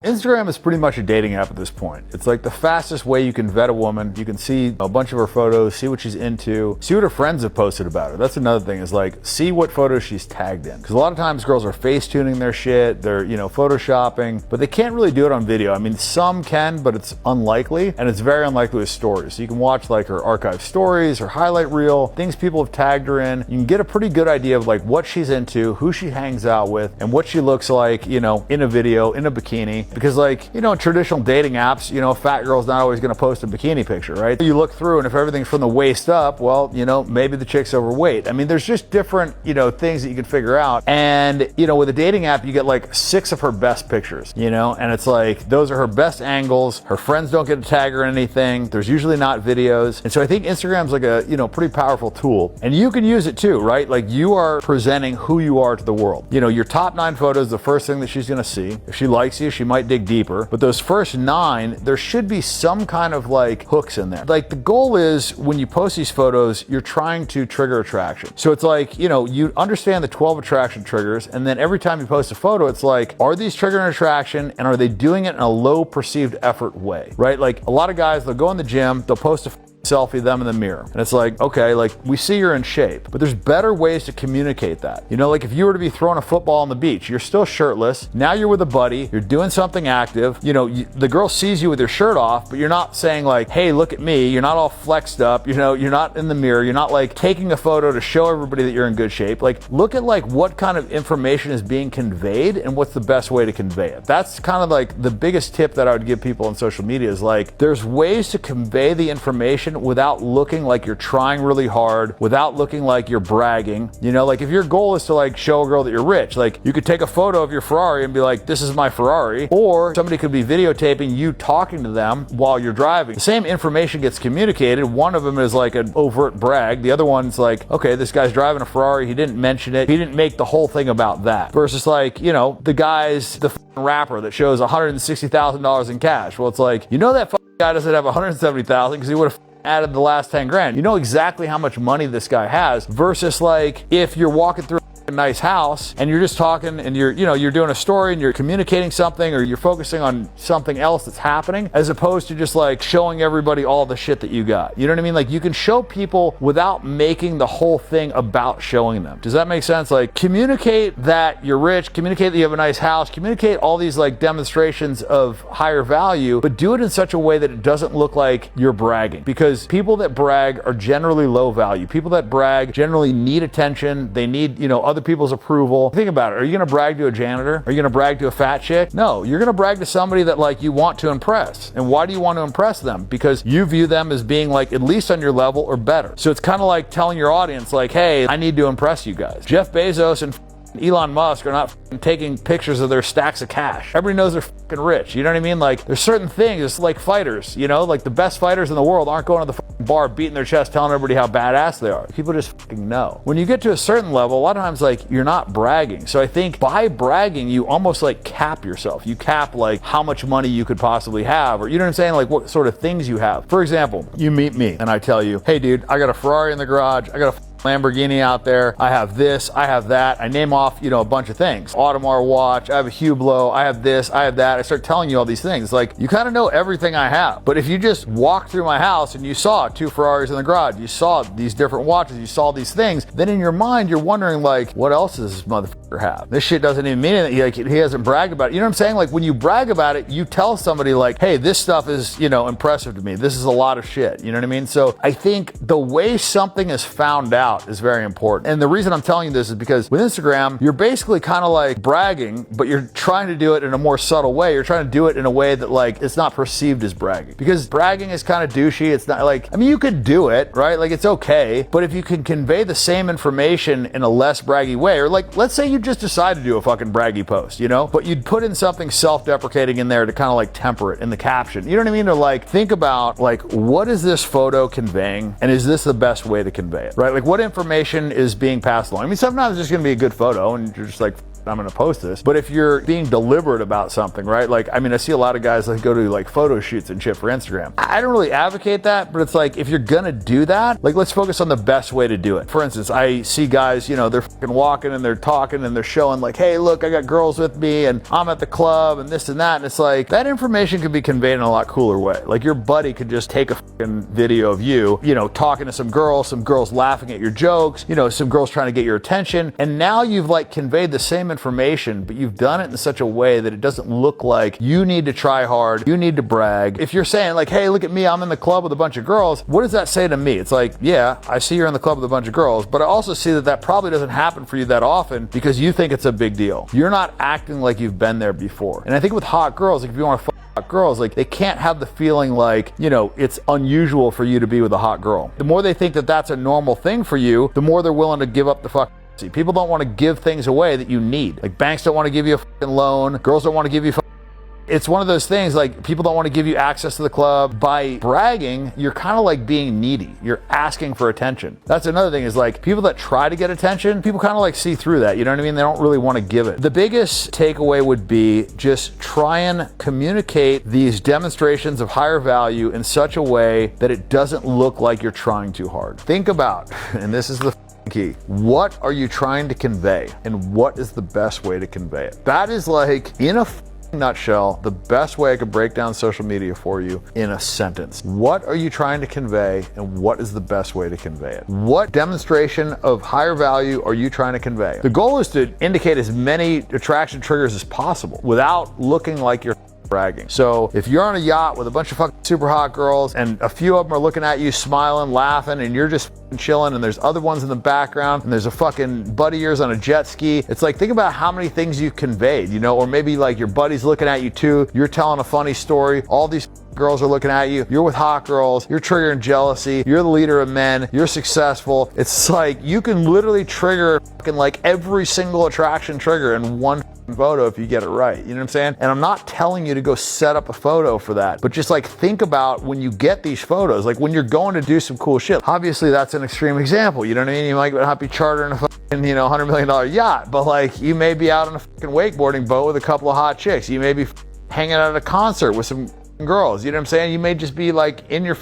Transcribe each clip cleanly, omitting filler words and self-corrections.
Instagram is pretty much a dating app at this point. It's like the fastest way you can vet a woman. You can see a bunch of her photos, see what she's into, see what her friends have posted about her. That's another thing, is like, see what photos she's tagged in. Because a lot of times girls are face tuning their shit, they're, photoshopping, but they can't really do it on video. I mean, some can, but it's unlikely, and it's very unlikely with stories. So you can watch like her archive stories, her highlight reel, things people have tagged her in. You can get a pretty good idea of like what she's into, who she hangs out with, and what she looks like, in a video, in a bikini. Because like, in traditional dating apps, a fat girl's not always going to post a bikini picture, right? You look through, and if everything's from the waist up, well, maybe the chick's overweight. I mean, there's just different, things that you can figure out. And, with a dating app, you get like 6 of her best pictures, and it's like, those are her best angles. Her friends don't get to tag her in anything. There's usually not videos. And so I think Instagram's like a, pretty powerful tool. And you can use it too, right? Like, you are presenting who you are to the world. Your top 9 photos, the first thing that she's going to see. If she likes you, she might dig deeper, but those first 9, there should be some kind of like hooks in there. Like, the goal is, when you post these photos, you're trying to trigger attraction. So it's like, you understand the 12 attraction triggers, and then every time you post a photo, it's like, are these triggering attraction, and are they doing it in a low perceived effort way, right? Like, a lot of guys, they'll go in the gym, they'll post a selfie of them in the mirror, and it's like, okay, like, we see you're in shape, but there's better ways to communicate that. Like, if you were to be throwing a football on the beach, you're still shirtless, now you're with a buddy, you're doing something active, the girl sees you with your shirt off, but you're not saying like, hey, look at me, you're not all flexed up, you're not in the mirror, you're not like taking a photo to show everybody that you're in good shape. Like, look at like what kind of information is being conveyed and what's the best way to convey it. That's kind of like the biggest tip that I would give people on social media, is like, there's ways to convey the information without looking like you're trying really hard, without looking like you're bragging. Like, if your goal is to like show a girl that you're rich, like, you could take a photo of your Ferrari and be like, this is my Ferrari, or somebody could be videotaping you talking to them while you're driving. The same information gets communicated. One of them is like an overt brag. The other one's like, okay, this guy's driving a Ferrari, he didn't mention it, he didn't make the whole thing about that. Versus like, the rapper that shows $160,000 in cash. Well, it's like, that guy doesn't have $170,000 because he would have added the last 10 grand. You know exactly how much money this guy has. Versus like, if you're walking through a nice house and you're just talking and you're doing a story and you're communicating something, or you're focusing on something else that's happening, as opposed to just like showing everybody all the shit that you got. You know what I mean? Like, you can show people without making the whole thing about showing them. Does that make sense? Like, communicate that you're rich, communicate that you have a nice house, communicate all these like demonstrations of higher value, but do it in such a way that it doesn't look like you're bragging. Because people that brag are generally low value. People that brag generally need attention. They need, other people's approval. Think about it. Are you going to brag to a janitor? Are you going to brag to a fat chick? No, you're going to brag to somebody that like you want to impress. And why do you want to impress them? Because you view them as being like at least on your level or better. So it's kind of like telling your audience like, hey, I need to impress you guys. Jeff Bezos and Elon Musk are not taking pictures of their stacks of cash. Everybody knows they're rich. You know what I mean? Like, there's certain things, it's like fighters, like the best fighters in the world aren't going to the bar beating their chest telling everybody how badass they are. People just know. When you get to a certain level, a lot of times like, you're not bragging. So I think by bragging, you almost like cap yourself. You cap like how much money you could possibly have, or you know what I'm saying? Like, what sort of things you have. For example, you meet me and I tell you, hey dude, I got a Ferrari in the garage, I got a Lamborghini out there, I have this, I have that. I name off, a bunch of things. Audemars watch, I have a Hublot, I have this, I have that. I start telling you all these things. Like, you kind of know everything I have. But if you just walk through my house and you saw 2 Ferraris in the garage, you saw these different watches, you saw these things, then in your mind, you're wondering like, what else does this motherfucker have? This shit doesn't even mean anything. Like, he hasn't bragged about it. You know what I'm saying? Like, when you brag about it, you tell somebody like, hey, this stuff is, impressive to me. This is a lot of shit. You know what I mean? So I think the way something is found out is very important. And the reason I'm telling you this is because with Instagram, you're basically kind of like bragging, but you're trying to do it in a more subtle way. You're trying to do it in a way that like, it's not perceived as bragging. Because bragging is kind of douchey. It's not like, I mean, you could do it, right? Like, it's okay. But if you can convey the same information in a less braggy way, or like, let's say you just decide to do a fucking braggy post, but you'd put in something self-deprecating in there to kind of like temper it in the caption. You know what I mean? To like, think about like, what is this photo conveying? And is this the best way to convey it, right? Like, what information is being passed along? I mean, sometimes it's just going to be a good photo and you're just like, I'm gonna post this. But if you're being deliberate about something, right? Like, I mean, I see a lot of guys that go to like photo shoots and shit for Instagram. I don't really advocate that, but it's like, if you're gonna do that, like, let's focus on the best way to do it. For instance, I see guys, you know, they're fucking walking and they're talking and they're showing like, hey, look, I got girls with me and I'm at the club and this and that. And it's like, that information could be conveyed in a lot cooler way. Like, your buddy could just take a fucking video of you, you know, talking to some girls laughing at your jokes, you know, some girls trying to get your attention. And now you've like conveyed the same information, but you've done it in such a way that it doesn't look like you need to try hard, you need to brag. If you're saying like, hey, look at me, I'm in the club with a bunch of girls, what does that say to me? It's like, yeah, I see you're in the club with a bunch of girls, but I also see that that probably doesn't happen for you that often because you think it's a big deal. You're not acting like you've been there before. And I think with hot girls, like, if you want to hot girls, like, they can't have the feeling like, you know, it's unusual for you to be with a hot girl. The more they think that that's a normal thing for you, the more they're willing to give up the fuck. People don't want to give things away that you need. Like, banks don't want to give you a fucking loan. Girls don't want to give you it's one of those things, like, people don't want to give you access to the club. By bragging, you're kind of like being needy. You're asking for attention. That's another thing, is like, people that try to get attention, people kind of like see through that. You know what I mean? They don't really want to give it. The biggest takeaway would be just try and communicate these demonstrations of higher value in such a way that it doesn't look like you're trying too hard. Think about, and this is the key, what are you trying to convey and what is the best way to convey it? That is, like, in a nutshell, the best way I could break down social media for you in a sentence. What are you trying to convey and what is the best way to convey it? What demonstration of higher value are you trying to convey? The goal is to indicate as many attraction triggers as possible without looking like you're bragging. So if you're on a yacht with a bunch of fucking super hot girls and a few of them are looking at you smiling, laughing, and you're just chilling, and there's other ones in the background, and there's a fucking buddy of yours on a jet ski, it's like, think about how many things you conveyed, you know, or maybe like your buddy's looking at you too, you're telling a funny story, all these girls are looking at you, you're with hot girls, you're triggering jealousy, you're the leader of men, you're successful. It's like, you can literally trigger fucking like every single attraction trigger in one photo if you get it right. You know what I'm saying? And I'm not telling you to go set up a photo for that, but just like, think about when you get these photos, like when you're going to do some cool shit. Obviously that's an extreme example, you know what I mean? You might not be chartering a fucking, you know, $100 million yacht, but like, you may be out on a fucking wakeboarding boat with a couple of hot chicks. You may be hanging out at a concert with some girls, you know what I'm saying? You may just be like in your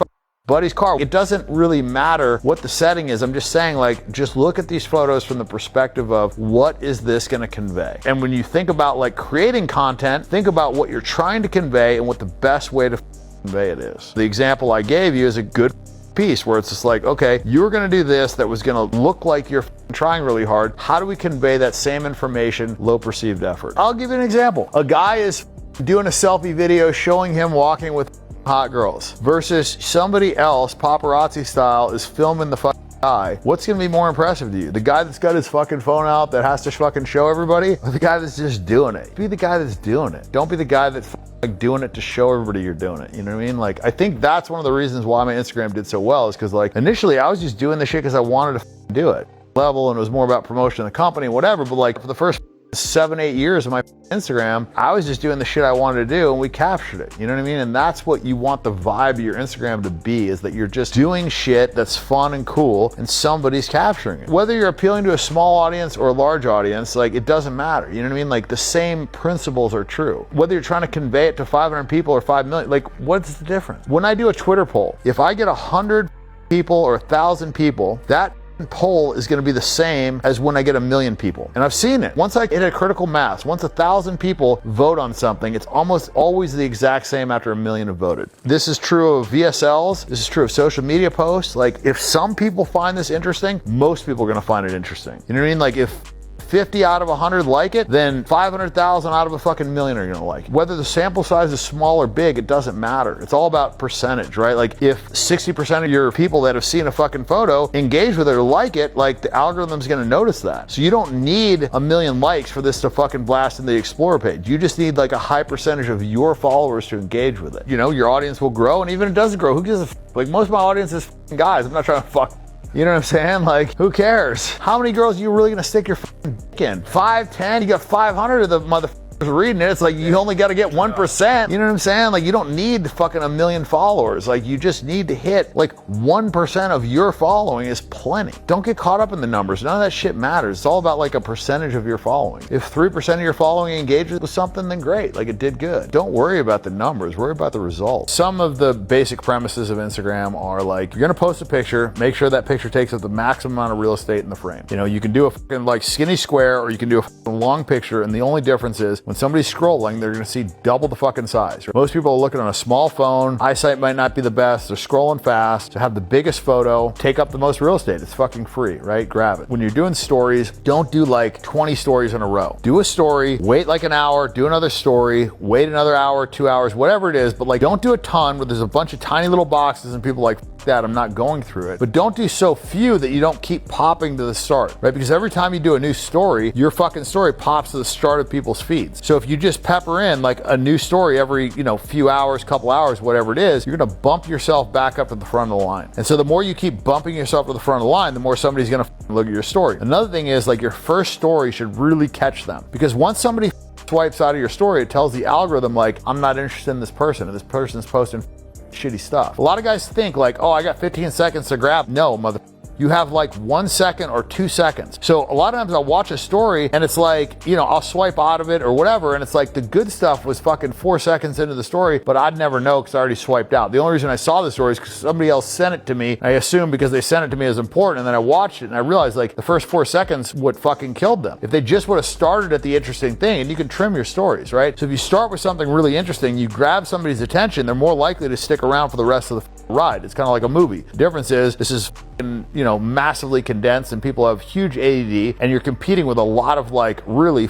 buddy's car. It doesn't really matter what the setting is. I'm just saying, like, just look at these photos from the perspective of what is this going to convey? And when you think about like creating content, think about what you're trying to convey and what the best way to convey it is. The example I gave you is a good piece where it's just like, okay, you're going to do this that was going to look like you're trying really hard. How do we convey that same information, low perceived effort? I'll give you an example. A guy is doing a selfie video showing him walking with hot girls versus somebody else, paparazzi style, is filming the fucking guy. What's gonna be more impressive to you? The guy that's got his fucking phone out that has to fucking show everybody, or the guy that's just doing it? Be the guy that's doing it. Don't be the guy that's like doing it to show everybody you're doing it. You know what I mean? Like, I think that's one of the reasons why my Instagram did so well, is because like initially I was just doing the shit because I wanted to do it level, and it was more about promotion of the company, whatever. But like, for the first 7-8 years of my Instagram, I was just doing the shit I wanted to do, and we captured it. You know what I mean? And that's what you want the vibe of your Instagram to be, is that you're just doing shit that's fun and cool, and somebody's capturing it. Whether you're appealing to a small audience or a large audience, like, it doesn't matter. You know what I mean? Like, the same principles are true. Whether you're trying to convey it to 500 people or 5 million, like, what's the difference? When I do a Twitter poll, if I get 100 people or 1,000 people, that poll is going to be the same as when I get 1 million people. And I've seen it. Once I hit a critical mass, once 1,000 people vote on something, it's almost always the exact same after 1 million have voted. This is true of VSLs. This is true of social media posts. Like, if some people find this interesting, most people are going to find it interesting. You know what I mean? Like, if 50 out of 100 like it, then 500,000 out of a fucking million are gonna like it. Whether the sample size is small or big, it doesn't matter. It's all about percentage, right? Like, if 60% of your people that have seen a fucking photo engage with it or like it, like, the algorithm's gonna notice that. So you don't need 1 million likes for this to fucking blast in the Explorer page. You just need like a high percentage of your followers to engage with it. You know, your audience will grow, and even if it doesn't grow, who gives a like, most of my audience is guys. I'm not trying to fuck. You know what I'm saying? Like, who cares? How many girls are you really gonna stick your fucking dick in? 5, 10? You got 500 of the mother reading it. It's like you only got to get 1%. You know what I'm saying? Like you don't need fucking 1 million followers. Like you just need to hit like 1% of your following is plenty. Don't get caught up in the numbers. None of that shit matters. It's all about like a percentage of your following. If 3% of your following engages with something, then great. Like it did good. Don't worry about the numbers. Worry about the results. Some of the basic premises of Instagram are like, you're going to post a picture, make sure that picture takes up the maximum amount of real estate in the frame. You know, you can do a fucking like skinny square or you can do a fucking long picture, and the only difference is when somebody's scrolling, they're going to see double the fucking size. Most people are looking on a small phone, eyesight might not be the best, they're scrolling fast, to have the biggest photo, take up the most real estate. It's fucking free, right? Grab it. When you're doing stories, don't do like 20 stories in a row. Do a story, wait like an hour, do another story, wait another hour, 2 hours, whatever it is, but like don't do a ton where there's a bunch of tiny little boxes and people are like, that I'm not going through it. But don't do so few that you don't keep popping to the start, right? Because every time you do a new story, your fucking story pops to the start of people's feeds. So if you just pepper in like a new story every, few hours, couple hours, whatever it is, you're gonna bump yourself back up to the front of the line. And so the more you keep bumping yourself to the front of the line, the more somebody's gonna look at your story. Another thing is like your first story should really catch them, because once somebody swipes out of your story, it tells the algorithm like, I'm not interested in this person, and this person's posting shitty stuff. A lot of guys think like, oh, I got 15 seconds to grab. No, mother. You have like 1 second or 2 seconds. So a lot of times I'll watch a story and it's like, I'll swipe out of it or whatever. And it's like the good stuff was fucking 4 seconds into the story, but I'd never know because I already swiped out. The only reason I saw the story is because somebody else sent it to me. I assume because they sent it to me as important. And then I watched it and I realized like the first 4 seconds what fucking killed them. If they just would have started at the interesting thing, and you can trim your stories, right? So if you start with something really interesting, you grab somebody's attention, they're more likely to stick around for the rest of the ride. It's kind of like a movie. The difference is this is massively condensed and people have huge ADD, and you're competing with a lot of like really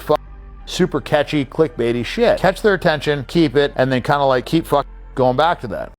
super catchy clickbaity shit. Catch their attention, keep it, and then kind of like keep going back to that.